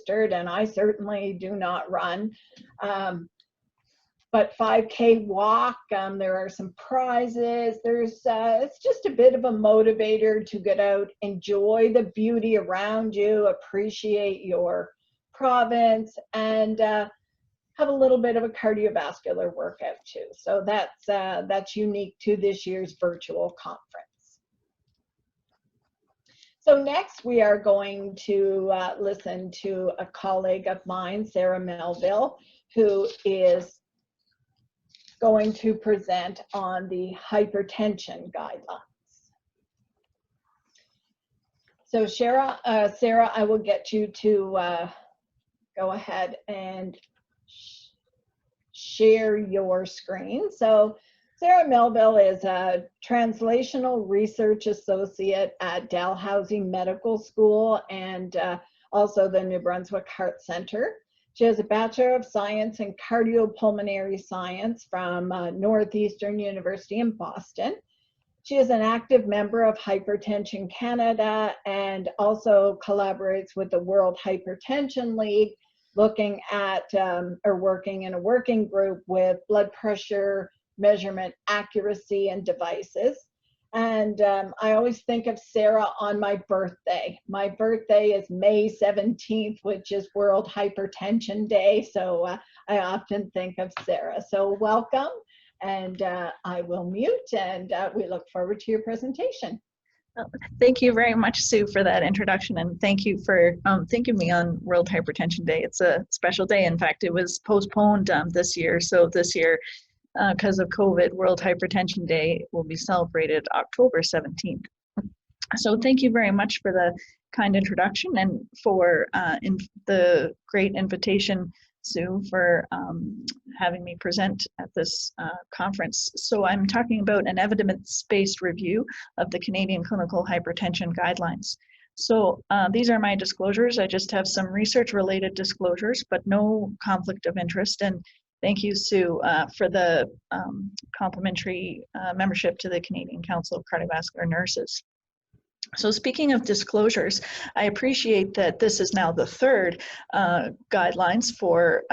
registered, and I certainly do not run. But 5K walk, there are some prizes. It's just a bit of a motivator to get out, enjoy the beauty around you, appreciate your province, and have a little bit of a cardiovascular workout too. So that's unique to this year's virtual conference. So next we are going to listen to a colleague of mine, Sarah Melville, who is going to present on the hypertension guidelines. So Sarah, I will get you to go ahead and share your screen. So Sarah Melville is a translational research associate at Dalhousie Medical School and also the New Brunswick Heart Center. She has a Bachelor of Science in Cardiopulmonary Science from Northeastern University in Boston. She is an active member of Hypertension Canada and also collaborates with the World Hypertension League, looking at or working in a working group with blood pressure measurement accuracy and devices. And I always think of Sarah on my birthday. My birthday is May 17th, which is World Hypertension Day. So I often think of Sarah. So welcome, and I will mute, and we look forward to your presentation. Well, thank you very much, Sue, for that introduction, and thank you for thinking of me on World Hypertension Day. It's a special day. In fact, it was postponed this year. So this year, because of COVID, World Hypertension Day will be celebrated October 17th. So thank you very much for the kind introduction and for the great invitation, Sue, for having me present at this conference. So I'm talking about an evidence-based review of the Canadian Clinical Hypertension Guidelines. So these are my disclosures. I just have some research-related disclosures, but no conflict of interest. And thank you, Sue, for the complimentary membership to the Canadian Council of Cardiovascular Nurses. So speaking of disclosures, I appreciate that this is now the third guidelines for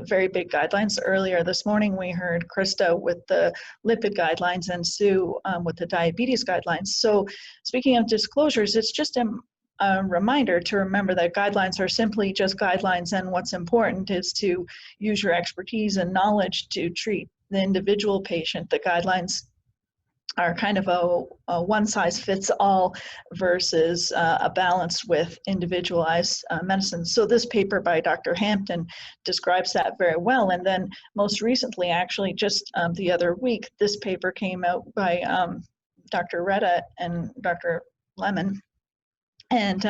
very big guidelines. Earlier this morning, we heard Krista with the lipid guidelines and Sue with the diabetes guidelines. So speaking of disclosures, it's just a reminder to remember that guidelines are simply just guidelines, and what's important is to use your expertise and knowledge to treat the individual patient. The guidelines are kind of a one-size-fits-all versus a balance with individualized medicine. So this paper by Dr. Hampton describes that very well. And then most recently, actually just the other week, this paper came out by Dr. Retta and Dr. Lemon. And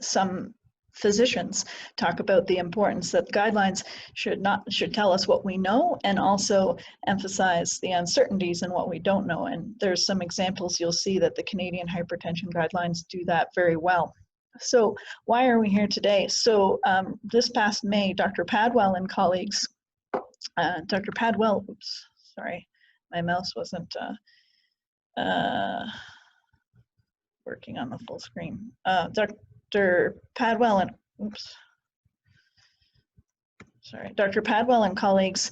some physicians talk about the importance that guidelines should tell us what we know and also emphasize the uncertainties in what we don't know. And there's some examples you'll see that the Canadian Hypertension Guidelines do that very well. So why are we here today? So this past May, Dr. Padwell and colleagues, Dr. Padwell, oops, sorry, my mouse wasn't working on the full screen. Dr. Padwell and Dr. Padwell and colleagues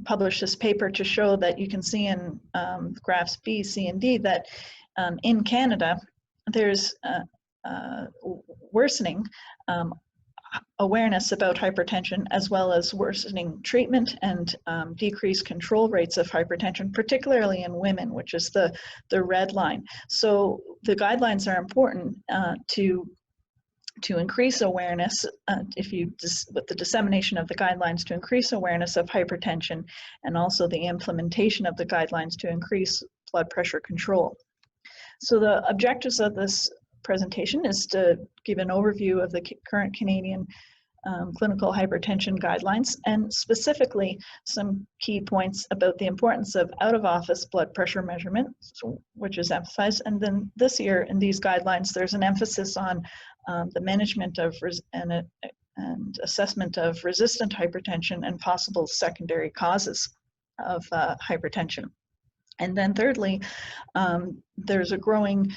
published this paper to show that you can see in graphs B, C, and D that in Canada there's worsening awareness about hypertension, as well as worsening treatment and decreased control rates of hypertension, particularly in women, which is the red line. So the guidelines are important to increase awareness, with the dissemination of the guidelines to increase awareness of hypertension, and also the implementation of the guidelines to increase blood pressure control. So the objectives of this presentation is to give an overview of the current Canadian clinical hypertension guidelines, and specifically some key points about the importance of out-of-office blood pressure measurement, which is emphasized. And then this year in these guidelines, there's an emphasis on the management of and assessment of resistant hypertension and possible secondary causes of hypertension. And then thirdly, there's a growing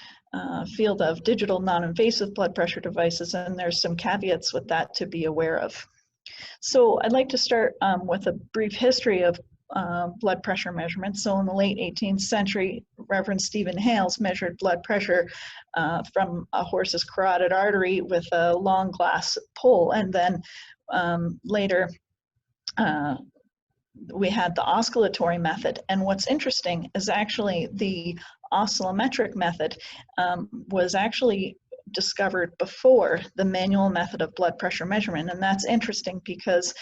field of digital non-invasive blood pressure devices, and there's some caveats with that to be aware of. So I'd like to start with a brief history of blood pressure measurements. So in the late 18th century, Reverend Stephen Hales measured blood pressure from a horse's carotid artery with a long glass pole, and then later we had the oscillatory method. And what's interesting is actually the oscillometric method was actually discovered before the manual method of blood pressure measurement. And that's interesting because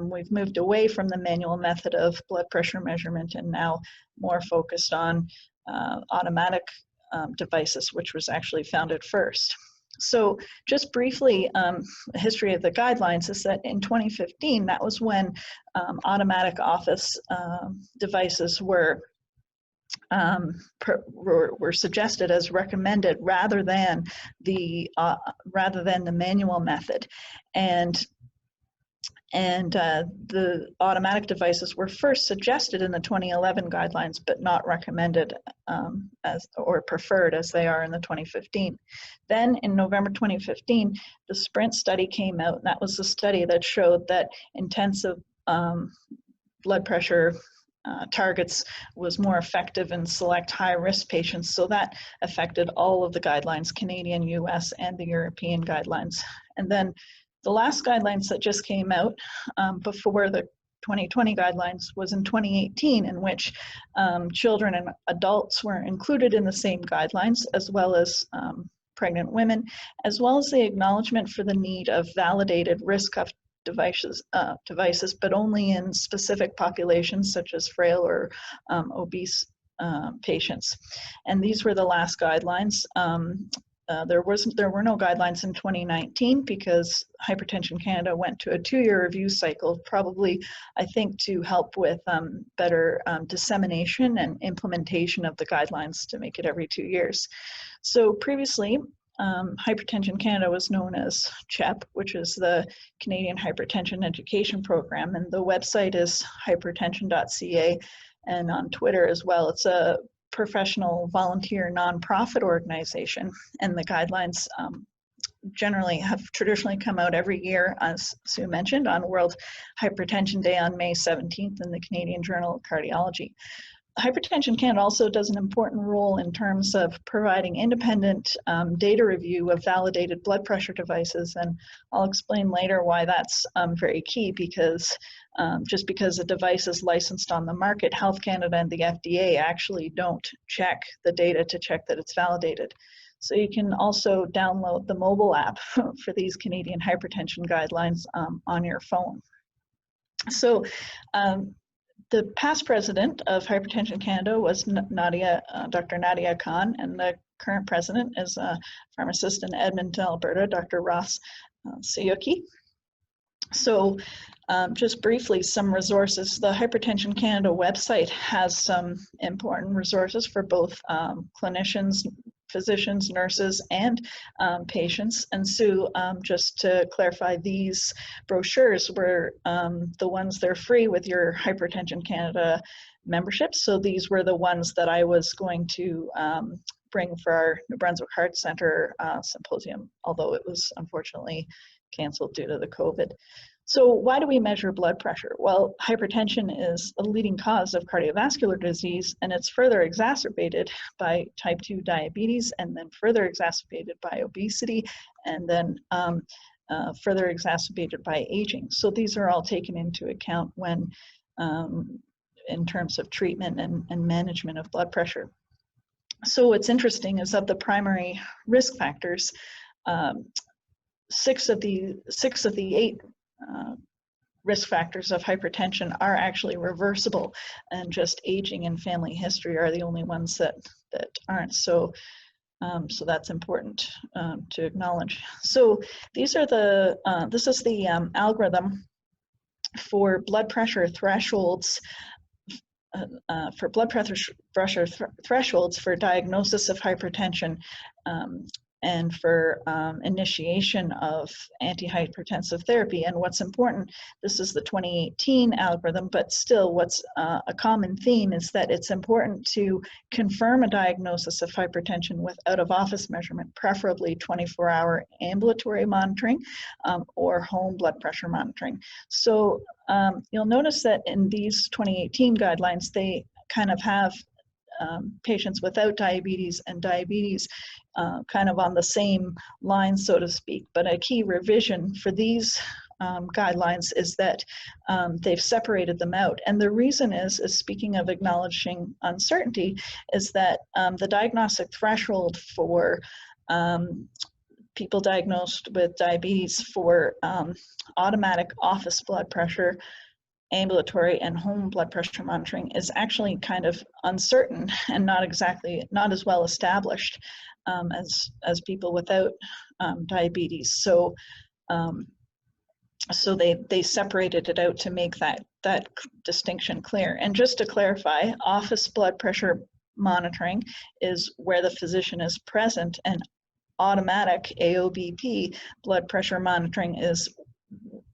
we've moved away from the manual method of blood pressure measurement and now more focused on automatic devices, which was actually founded first. So just briefly, the history of the guidelines is that in 2015, that was when automatic office devices were suggested as recommended rather than the manual method, and the automatic devices were first suggested in the 2011 guidelines, but not recommended as or preferred as they are in the 2015. Then in November 2015, the SPRINT study came out, and that was the study that showed that intensive blood pressure targets was more effective in select high-risk patients. So that affected all of the guidelines, Canadian, US, and the European guidelines. And then the last guidelines that just came out before the 2020 guidelines was in 2018, in which children and adults were included in the same guidelines, as well as pregnant women, as well as the acknowledgement for the need of validated risk cuff devices, but only in specific populations such as frail or obese patients. And these were the last guidelines. There were no guidelines in 2019 because Hypertension Canada went to a 2-year review cycle, probably, I think, to help with better dissemination and implementation of the guidelines to make it every 2 years. So previously, Hypertension Canada was known as CHEP, which is the Canadian Hypertension Education Program, and the website is hypertension.ca, and on Twitter as well. It's a professional volunteer nonprofit organization, and the guidelines generally have traditionally come out every year, as Sue mentioned, on World Hypertension Day on May 17th in the Canadian Journal of Cardiology. Hypertension Canada also does an important role in terms of providing independent data review of validated blood pressure devices, and I'll explain later why that's very key, because just because a device is licensed on the market, Health Canada and the FDA actually don't check the data to check that it's validated. So you can also download the mobile app for these Canadian hypertension guidelines on your phone. So the past president of Hypertension Canada was Dr. Nadia Khan, and the current president is a pharmacist in Edmonton, Alberta, Dr. Ross Sayuki. So just briefly, some resources. The Hypertension Canada website has some important resources for both clinicians, physicians, nurses, and patients. And Sue, just to clarify, these brochures were the ones that are free with your Hypertension Canada membership. So these were the ones that I was going to bring for our New Brunswick Heart Center symposium, although it was unfortunately canceled due to the COVID. So why do we measure blood pressure? Well, hypertension is a leading cause of cardiovascular disease, and it's further exacerbated by type 2 diabetes, and then further exacerbated by obesity, and then further exacerbated by aging. So these are all taken into account when, in terms of treatment and management of blood pressure. So what's interesting is of the primary risk factors, 6 of the 8 risk factors of hypertension are actually reversible, and just aging and family history are the only ones that aren't. So that's important to acknowledge. So these are this is the algorithm for blood pressure thresholds. For blood pressure thresholds for diagnosis of hypertension and for initiation of antihypertensive therapy. And what's important, this is the 2018 algorithm, but still what's a common theme is that it's important to confirm a diagnosis of hypertension with out-of-office measurement, preferably 24-hour ambulatory monitoring or home blood pressure monitoring. So you'll notice that in these 2018 guidelines, they kind of have patients without diabetes and diabetes kind of on the same line, so to speak. But a key revision for these guidelines is that they've separated them out. And the reason is speaking of acknowledging uncertainty, is that the diagnostic threshold for people diagnosed with diabetes for automatic office blood pressure, ambulatory and home blood pressure monitoring is actually kind of uncertain and not as well established as people without diabetes. So so they separated it out to make that distinction clear. And just to clarify, office blood pressure monitoring is where the physician is present, and automatic AOBP blood pressure monitoring is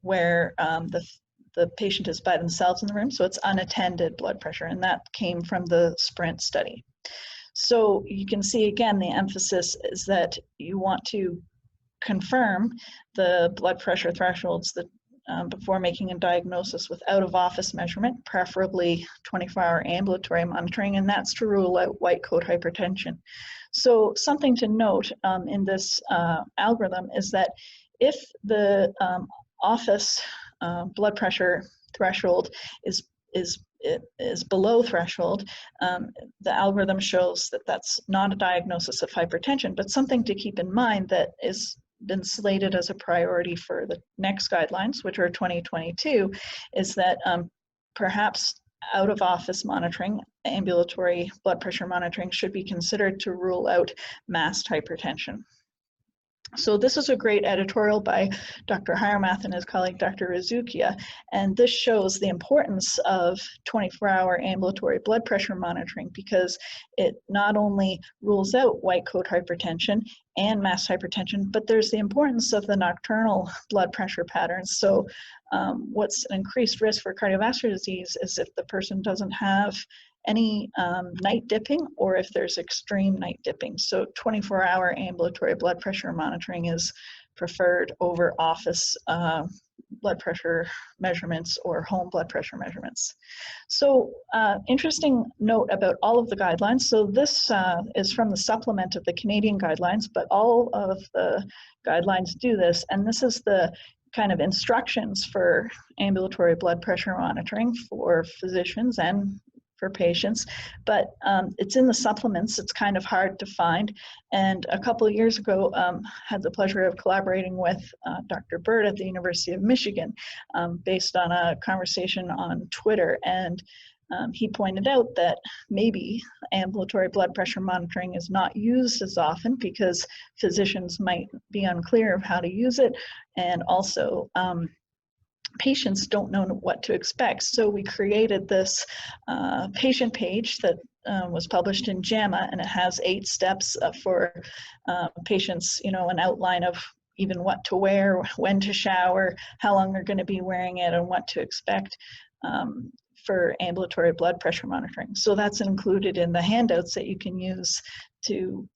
where the patient is by themselves in the room, so it's unattended blood pressure, and that came from the SPRINT study. So you can see again, the emphasis is that you want to confirm the blood pressure thresholds that before making a diagnosis with out-of-office measurement, preferably 24-hour ambulatory monitoring, and that's to rule out white coat hypertension. So something to note in this algorithm is that if the office blood pressure threshold is below threshold, the algorithm shows that that's not a diagnosis of hypertension. But something to keep in mind that is been slated as a priority for the next guidelines, which are 2022, is that perhaps out-of-office monitoring, ambulatory blood pressure monitoring, should be considered to rule out masked hypertension. So this is a great editorial by Dr. Hiremath and his colleague Dr. Rizukia, and this shows the importance of 24-hour ambulatory blood pressure monitoring, because it not only rules out white coat hypertension and masked hypertension, but there's the importance of the nocturnal blood pressure patterns. So what's an increased risk for cardiovascular disease is if the person doesn't have any night dipping, or if there's extreme night dipping. So 24-hour ambulatory blood pressure monitoring is preferred over office blood pressure measurements or home blood pressure measurements. So interesting note about all of the guidelines. So this is from the supplement of the Canadian guidelines, but all of the guidelines do this, and this is the kind of instructions for ambulatory blood pressure monitoring for physicians and for patients, but it's in the supplements. It's kind of hard to find. And a couple of years ago, had the pleasure of collaborating with Dr. Bird at the University of Michigan based on a conversation on Twitter. And he pointed out that maybe ambulatory blood pressure monitoring is not used as often because physicians might be unclear of how to use it, and also patients don't know what to expect. So we created this patient page that was published in JAMA, and it has 8 steps for patients, you know, an outline of even what to wear, when to shower, how long they're going to be wearing it, and what to expect for ambulatory blood pressure monitoring. So that's included in the handouts that you can use to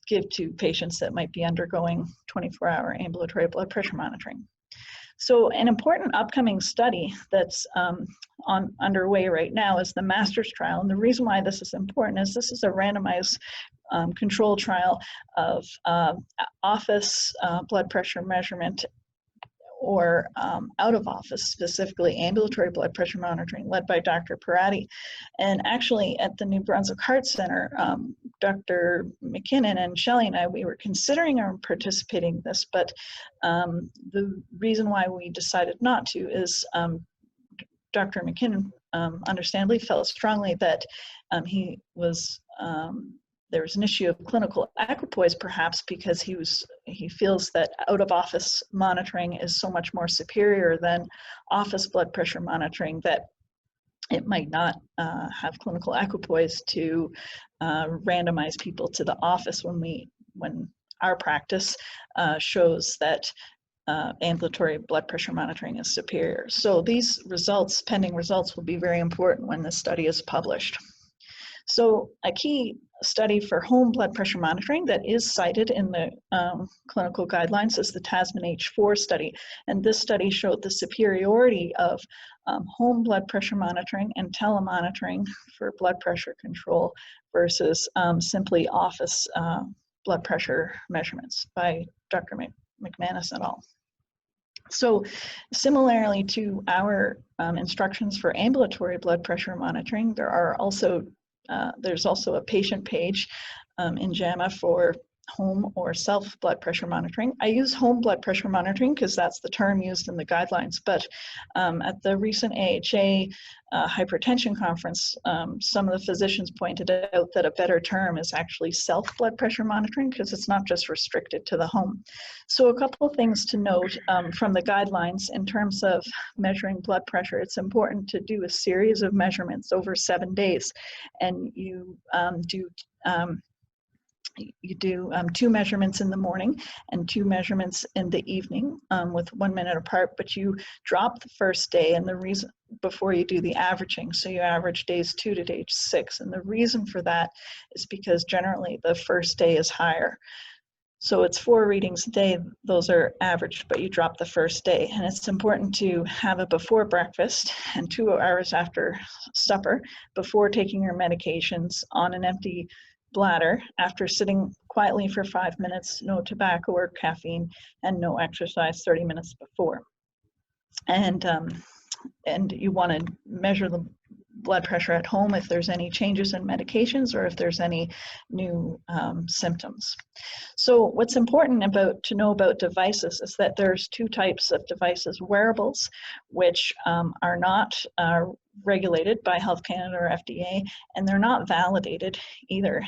give to patients that might be undergoing 24-hour ambulatory blood pressure monitoring. So an important upcoming study that's underway right now is the MASTERS trial. And the reason why this is important is this is a randomized control trial of office blood pressure measurement or out of office, specifically ambulatory blood pressure monitoring, led by Dr. Parati. And actually at the New Brunswick Heart Center, Dr. McKinnon and Shelley and I, we were considering participating in this, but the reason why we decided not to is Dr. McKinnon understandably felt strongly that he was there was an issue of clinical equipoise, perhaps because he feels that out-of-office monitoring is so much more superior than office blood pressure monitoring that it might not have clinical equipoise to randomize people to the office when our practice shows that ambulatory blood pressure monitoring is superior. So these results, pending results, will be very important when this study is published. So a key study for home blood pressure monitoring that is cited in the clinical guidelines is the Tasman-H4 study. And this study showed the superiority of home blood pressure monitoring and telemonitoring for blood pressure control versus simply office blood pressure measurements by Dr. McManus et al. So similarly to our instructions for ambulatory blood pressure monitoring, there's also a patient page in JAMA for home or self blood pressure monitoring. I use home blood pressure monitoring because that's the term used in the guidelines, but at the recent AHA hypertension conference, some of the physicians pointed out that a better term is actually self blood pressure monitoring because it's not just restricted to the home. So a couple of things to note from the guidelines in terms of measuring blood pressure. It's important to do a series of measurements over 7 days, and you do 2 measurements in the morning and 2 measurements in the evening with 1 minute apart, but you drop the first day, and the reason before you do the averaging. So you average days 2 to day 6. And the reason for that is because generally the first day is higher. So it's 4 readings a day, those are averaged, but you drop the first day. And it's important to have it before breakfast and 2 hours after supper, before taking your medications on an empty bladder, after sitting quietly for 5 minutes, no tobacco or caffeine, and no exercise 30 minutes before. And you want to measure the blood pressure at home if there's any changes in medications or if there's any new symptoms. So what's important to know about devices is that there's 2 types of devices: wearables, which are not regulated by Health Canada or FDA, and they're not validated either.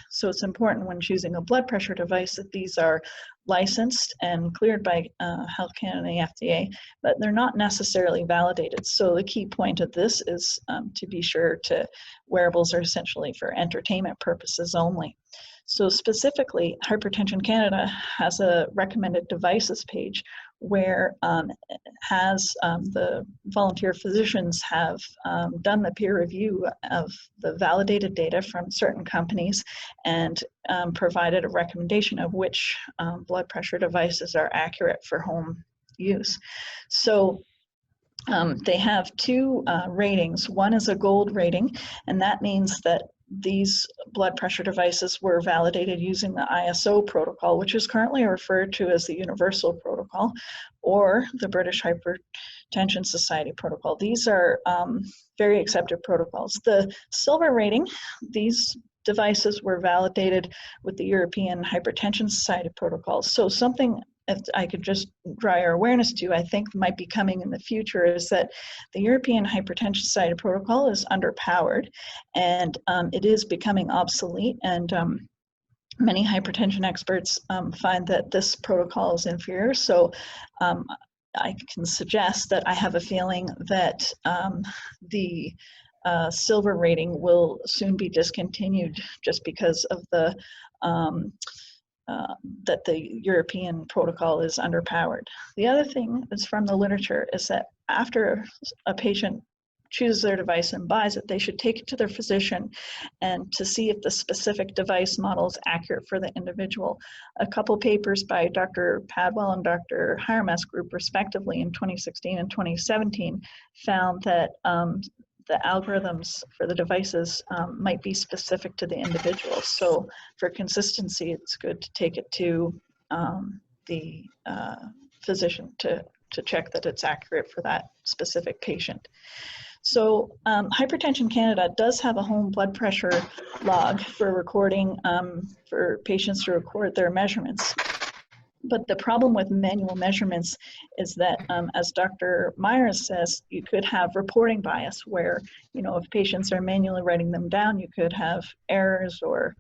So it's important when choosing a blood pressure device that these are licensed and cleared by Health Canada and FDA, but they're not necessarily validated. So the key point of this is to be sure wearables are essentially for entertainment purposes only. So specifically, Hypertension Canada has a recommended devices page where the volunteer physicians have done the peer review of the validated data from certain companies and provided a recommendation of which blood pressure devices are accurate for home use. So they have 2 ratings. One is a gold rating, and that means that these blood pressure devices were validated using the ISO protocol, which is currently referred to as the Universal Protocol or the British Hypertension Society Protocol. These are very accepted protocols. The silver rating, these devices were validated with the European Hypertension Society protocols. So something, if I could just draw your awareness to, I think might be coming in the future, is that the European Hypertension Society protocol is underpowered, and it is becoming obsolete, and many hypertension experts find that this protocol is inferior. So I can suggest that I have a feeling that the silver rating will soon be discontinued just because of the that the European protocol is underpowered. The other thing that's from the literature is that after a patient chooses their device and buys it, they should take it to their physician and to see if the specific device model is accurate for the individual. A couple papers by Dr. Padwell and Dr. Hirem's group, respectively, in 2016 and 2017, found that the algorithms for the devices might be specific to the individual. So for consistency, it's good to take it to the physician to check that it's accurate for that specific patient. So Hypertension Canada does have a home blood pressure log for recording, for patients to record their measurements. But the problem with manual measurements is that, as Dr. Myers says, you could have reporting bias where, if patients are manually writing them down, you could have errors or,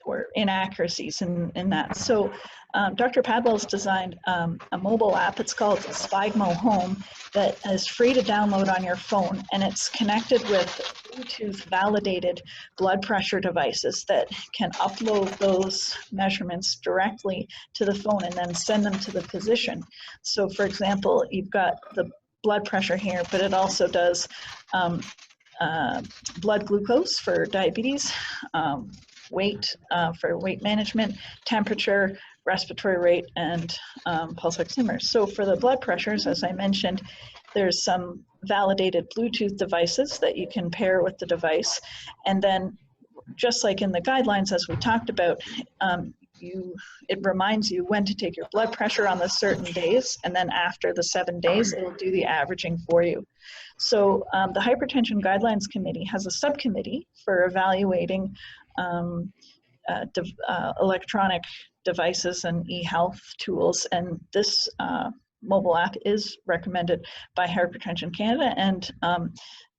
for inaccuracies in that. So Dr. Padwell's designed a mobile app. It's called Sphygmo Home, that is free to download on your phone, and it's connected with Bluetooth validated blood pressure devices that can upload those measurements directly to the phone and then send them to the physician. So for example, you've got the blood pressure here, but it also does blood glucose for diabetes, weight for weight management, temperature, respiratory rate, and pulse oximeters. So for the blood pressures, as I mentioned, there's some validated Bluetooth devices that you can pair with the device. And then just like in the guidelines, as we talked about, it reminds you when to take your blood pressure on the certain days, and then after the 7 days, it'll do the averaging for you. So the Hypertension Guidelines Committee has a subcommittee for evaluating electronic devices and e-health tools, and this mobile app is recommended by Hypertension Canada, and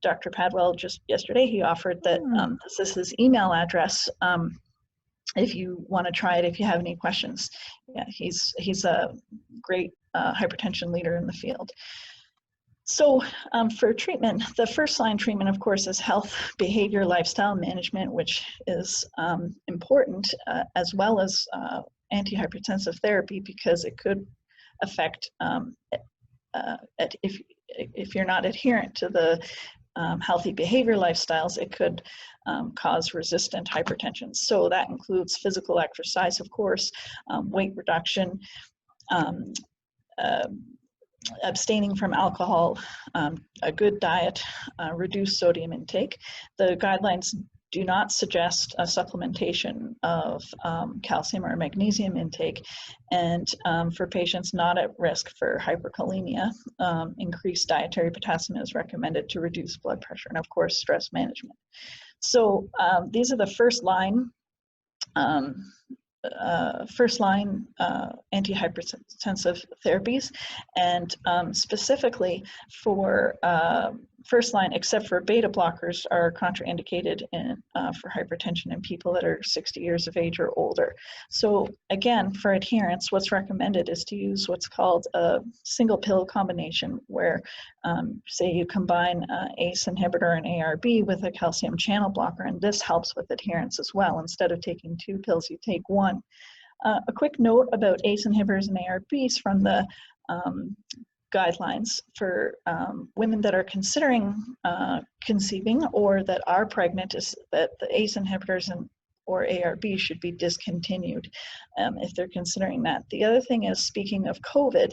Dr. Padwell just yesterday, he offered that this is his email address if you want to try it, if you have any questions. Yeah, he's a great hypertension leader in the field. So for treatment, the first line treatment, of course, is health, behavior, lifestyle management, which is important, as well as antihypertensive therapy, because it could affect, if you're not adherent to the healthy behavior lifestyles, it could cause resistant hypertension. So that includes physical exercise, of course, weight reduction, abstaining from alcohol, a good diet, reduced sodium intake. The guidelines do not suggest a supplementation of calcium or magnesium intake. And for patients not at risk for hyperkalemia, increased dietary potassium is recommended to reduce blood pressure, and of course, stress management. So these are the first line antihypertensive therapies, and specifically for first line, except for beta blockers, are contraindicated for hypertension in people that are 60 years of age or older. So again, for adherence, what's recommended is to use what's called a single pill combination, where say you combine ACE inhibitor and ARB with a calcium channel blocker, and this helps with adherence as well. Instead of taking 2 pills, you take 1. A quick note about ACE inhibitors and ARBs from the guidelines for women that are considering conceiving or that are pregnant, is that the ACE inhibitors or ARB should be discontinued if they're considering that. The other thing is, speaking of COVID,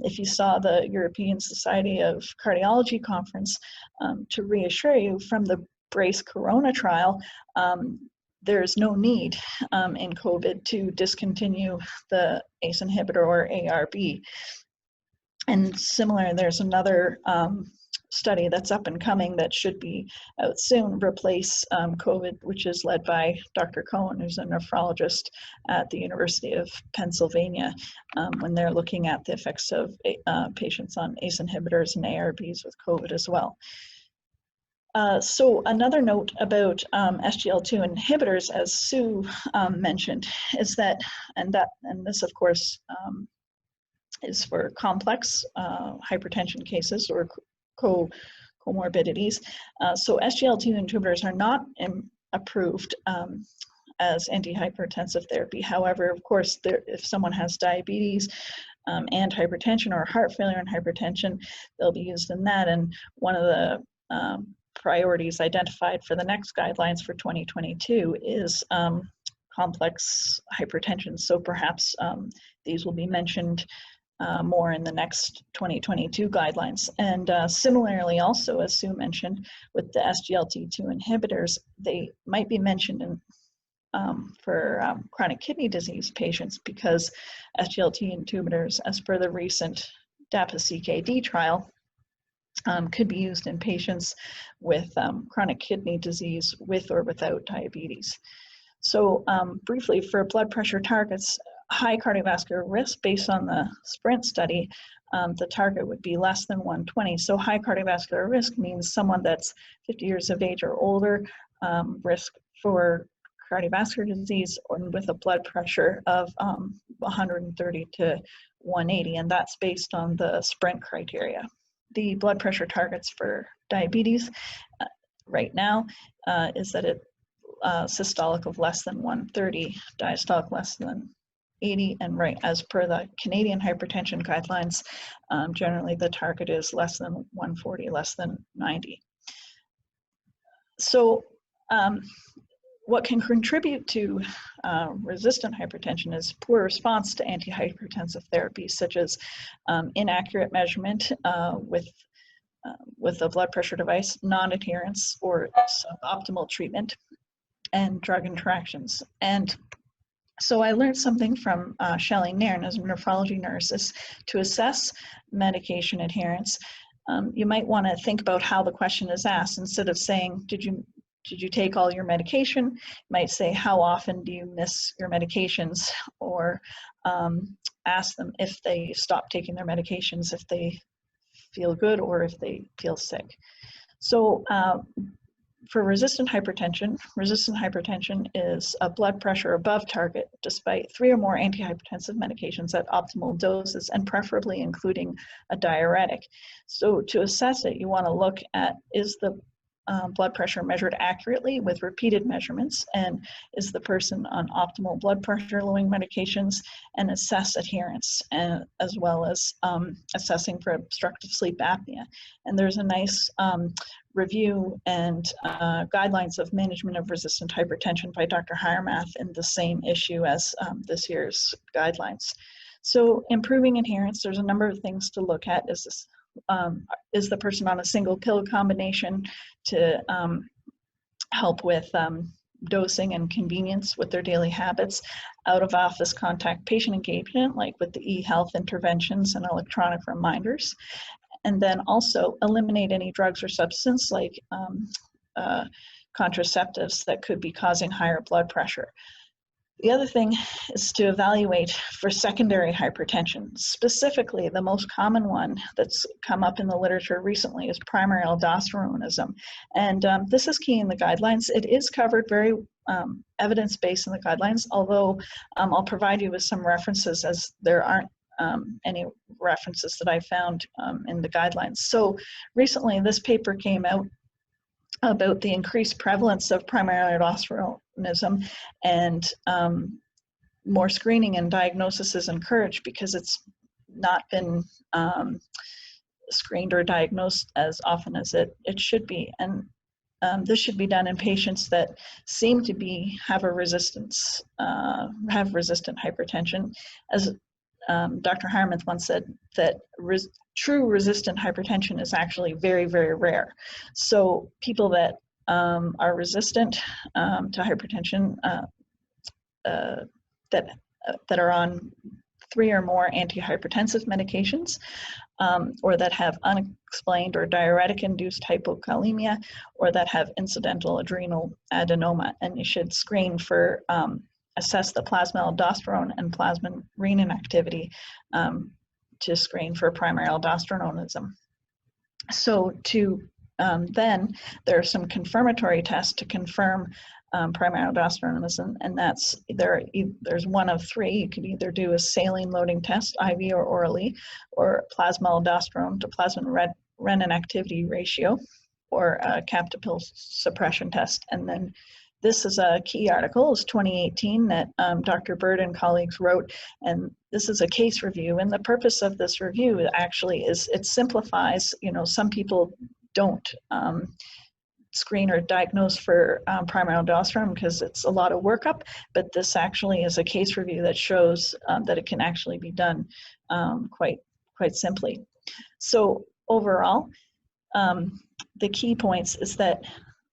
if you saw the European Society of Cardiology conference, to reassure you, from the BRACE Corona trial, there's no need in COVID to discontinue the ACE inhibitor or ARB. And similar, there's another study that's up and coming that should be out soon, replace COVID, which is led by Dr. Cohen, who's a nephrologist at the University of Pennsylvania, when they're looking at the effects of patients on ACE inhibitors and ARBs with COVID as well. So another note about SGLT2 inhibitors, as Sue mentioned, is that, and this of course is for complex hypertension cases or comorbidities. So SGLT2 inhibitors are not approved as antihypertensive therapy. However, of course, if someone has diabetes and hypertension, or heart failure and hypertension, they'll be used in that. And one of the priorities identified for the next guidelines for 2022 is complex hypertension. So perhaps these will be mentioned more in the next 2022 guidelines. And similarly also, as Sue mentioned, with the SGLT2 inhibitors, they might be mentioned in, for chronic kidney disease patients, because SGLT inhibitors, as per the recent DAPA-CKD trial, could be used in patients with chronic kidney disease with or without diabetes. So briefly, for blood pressure targets, high cardiovascular risk, based on the SPRINT study, the target would be less than 120. So high cardiovascular risk means someone that's 50 years of age or older, risk for cardiovascular disease or with a blood pressure of 130 to 180, and that's based on the SPRINT criteria. The blood pressure targets for diabetes right now is that it systolic of less than 130, diastolic less than 80, and right as per the Canadian Hypertension Guidelines, generally the target is less than 140, less than 90. So what can contribute to resistant hypertension is poor response to antihypertensive therapies, such as inaccurate measurement with a blood pressure device, non-adherence or suboptimal treatment, and drug interactions. And so I learned something from Shelley Nairn as a nephrology nurse is to assess medication adherence. You might want to think about how the question is asked. Instead of saying, did you take all your medication? You might say, how often do you miss your medications? Or ask them if they stop taking their medications, if they feel good or if they feel sick. So for resistant hypertension is a blood pressure above target despite 3 or more antihypertensive medications at optimal doses, and preferably including a diuretic. So to assess it, you want to look at, is the blood pressure measured accurately with repeated measurements, and is the person on optimal blood pressure lowering medications, and assess adherence, and as well as assessing for obstructive sleep apnea. And there's a nice review and guidelines of management of resistant hypertension by Dr. Hiremath in the same issue as this year's guidelines. So improving adherence, there's a number of things to look at. Is the person on a single pill combination to help with dosing and convenience with their daily habits, out of office contact patient engagement, like with the e-health interventions and electronic reminders, and then also eliminate any drugs or substance like contraceptives that could be causing higher blood pressure. The other thing is to evaluate for secondary hypertension. Specifically, the most common one that's come up in the literature recently is primary aldosteronism. And this is key in the guidelines. It is covered very evidence-based in the guidelines, although I'll provide you with some references, as there aren't any references that I found in the guidelines. So recently this paper came out about the increased prevalence of primary aldosteronism, and more screening and diagnosis is encouraged because it's not been screened or diagnosed as often as it should be. And this should be done in patients that seem to have resistant hypertension. As Dr. Hiremath once said, that true resistant hypertension is actually very, very rare. So people that are resistant to hypertension, that are on 3 or more antihypertensive medications, or that have unexplained or diuretic-induced hypokalemia, or that have incidental adrenal adenoma. And you should screen for assess the plasma aldosterone and plasma renin activity to screen for primary aldosteronism. So then there are some confirmatory tests to confirm primary aldosteronism, and there's one of 3. You could either do a saline loading test, IV or orally, or plasma aldosterone to plasma renin activity ratio, or a captopril suppression test. And then this is a key article, it's 2018, that Dr. Bird and colleagues wrote, and this is a case review. And the purpose of this review actually is it simplifies, some people don't screen or diagnose for primary aldosterone because it's a lot of workup, but this actually is a case review that shows that it can actually be done quite simply. So overall, the key points is that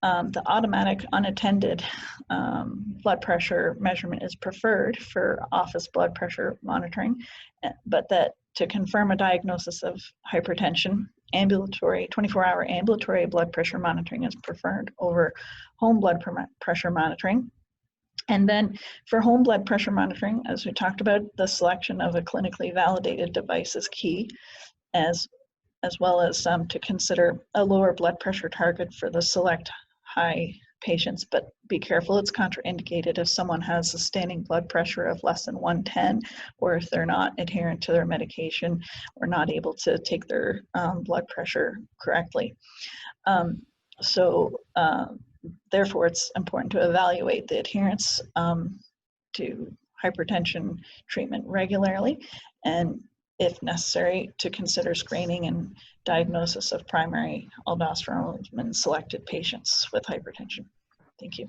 the automatic unattended blood pressure measurement is preferred for office blood pressure monitoring, but that to confirm a diagnosis of hypertension, 24-hour ambulatory blood pressure monitoring is preferred over home blood pressure monitoring. And then for home blood pressure monitoring, as we talked about, the selection of a clinically validated device is key, as well as to consider a lower blood pressure target for the select high patients, but be careful. It's contraindicated if someone has a standing blood pressure of less than 110, or if they're not adherent to their medication or not able to take their blood pressure correctly. Therefore, it's important to evaluate the adherence to hypertension treatment regularly, and if necessary, to consider screening and diagnosis of primary aldosteronism in selected patients with hypertension. Thank you.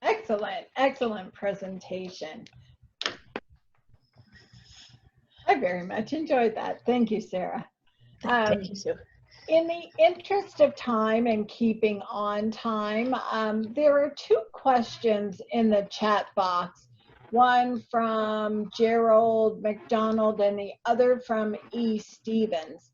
Excellent, excellent presentation. I very much enjoyed that. Thank you, Sarah. Thank you, Sue. In the interest of time and keeping on time, there are two questions in the chat box, one from Gerald McDonald and the other from E. Stevens.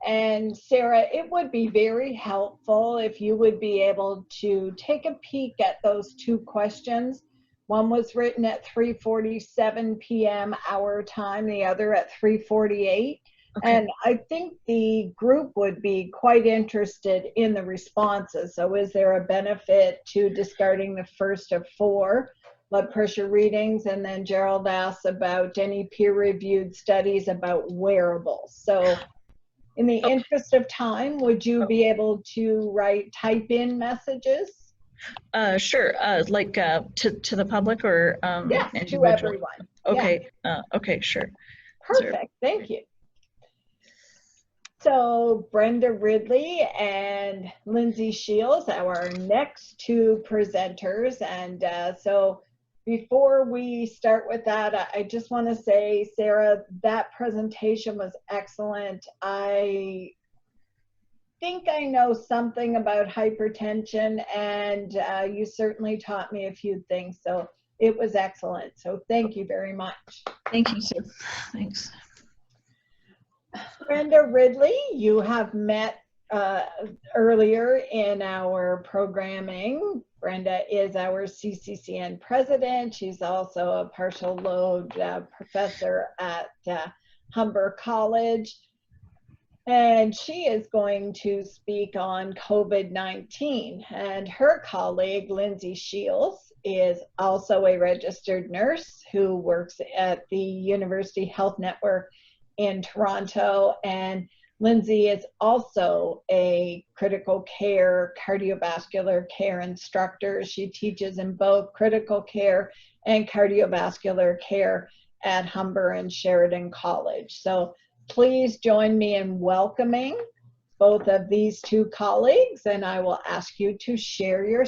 And Sarah, it would be very helpful if you would be able to take a peek at those two questions. One was written at 3:47 p.m. our time, the other at 3:48. Okay. And I think the group would be quite interested in the responses. So is there a benefit to discarding the first of 4 blood pressure readings? And then Gerald asks about any peer-reviewed studies about wearables. So in the interest of time, would you be able to type in messages? Sure, like to the public or yes, individual? To everyone. Okay, yeah. Okay, sure. Perfect, thank you. So Brenda Ridley and Lindsay Shields, our next 2 presenters. And so before we start with that, I just want to say, Sarah, that presentation was excellent. I think I know something about hypertension, and you certainly taught me a few things. So it was excellent. So thank you very much. Thank you, Sue. Thanks. Brenda Ridley, you have met earlier in our programming. Brenda is our CCCN president. She's also a partial load professor at Humber College. And she is going to speak on COVID-19. And her colleague, Lindsay Shields, is also a registered nurse who works at the University Health Network in Toronto, and Lindsay is also a critical care, cardiovascular care instructor. She teaches in both critical care and cardiovascular care at Humber and Sheridan College. So please join me in welcoming both of these 2 colleagues, and I will ask you to share your